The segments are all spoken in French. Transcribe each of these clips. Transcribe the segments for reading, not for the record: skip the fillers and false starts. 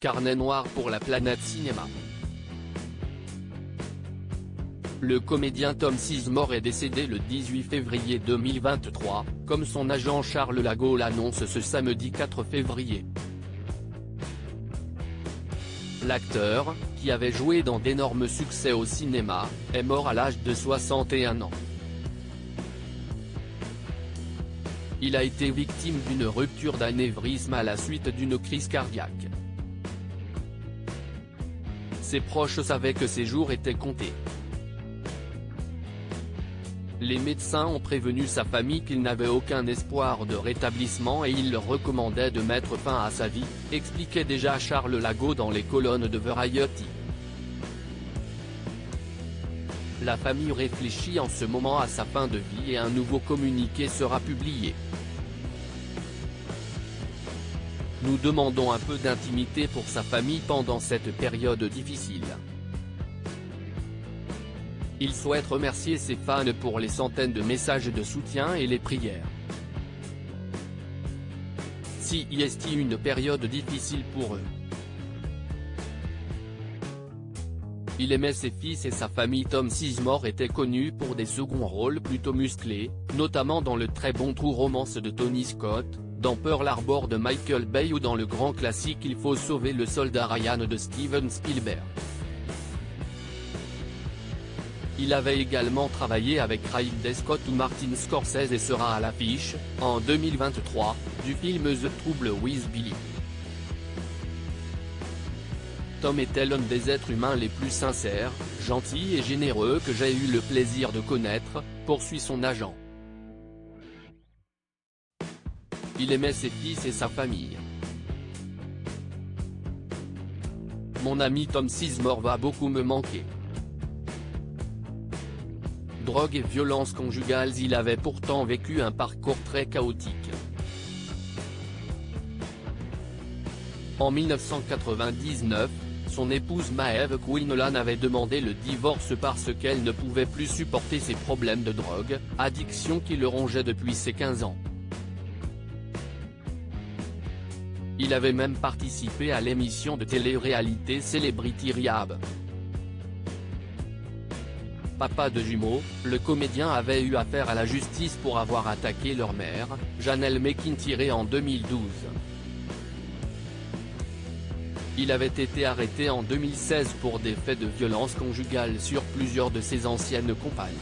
Carnet noir pour la planète cinéma. Le comédien Tom Sizemore est décédé le 18 février 2023, comme son agent Charles Lago l'annonce ce samedi 4 février. L'acteur, qui avait joué dans d'énormes succès au cinéma, est mort à l'âge de 61 ans. Il a été victime d'une rupture d'anévrisme à la suite d'une crise cardiaque. Ses proches savaient que ses jours étaient comptés. Les médecins ont prévenu sa famille qu'il n'avait aucun espoir de rétablissement et ils leur recommandaient de mettre fin à sa vie, expliquait déjà Charles Lago dans les colonnes de Variety. La famille réfléchit en ce moment à sa fin de vie et un nouveau communiqué sera publié. Nous demandons un peu d'intimité pour sa famille pendant cette période difficile. Il souhaite remercier ses fans pour les centaines de messages de soutien et les prières. C'est une période difficile pour eux. Il aimait ses fils et sa famille. Tom Sizemore était connu pour des seconds rôles plutôt musclés, notamment dans le très bon True Romance de Tony Scott, dans Pearl Harbor de Michael Bay ou dans le grand classique Il faut sauver le soldat Ryan de Steven Spielberg. Il avait également travaillé avec Ridley Scott ou Martin Scorsese et sera à l'affiche, en 2023, du film The Trouble with Billy. Tom était l'un des êtres humains les plus sincères, gentils et généreux que j'ai eu le plaisir de connaître, poursuit son agent. Il aimait ses fils et sa famille. Mon ami Tom Sizemore va beaucoup me manquer. Drogue et violences conjugales. Il avait pourtant vécu un parcours très chaotique. En 1999, son épouse Maeve Quinlan avait demandé le divorce parce qu'elle ne pouvait plus supporter ses problèmes de drogue, addiction qui le rongeait depuis ses 15 ans. Il avait même participé à l'émission de télé-réalité Celebrity Rehab. Papa de jumeaux, le comédien avait eu affaire à la justice pour avoir attaqué leur mère, Janelle McIntyre en 2012. Il avait été arrêté en 2016 pour des faits de violence conjugale sur plusieurs de ses anciennes compagnes.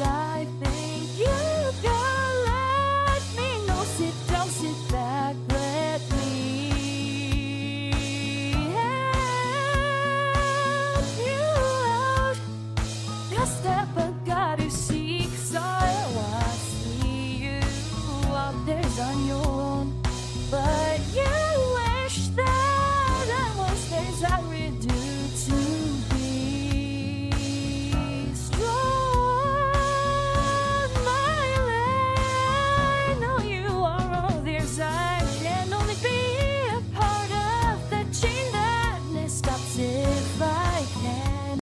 I think you can let me know. Sit down, sit back, let me help you out. Just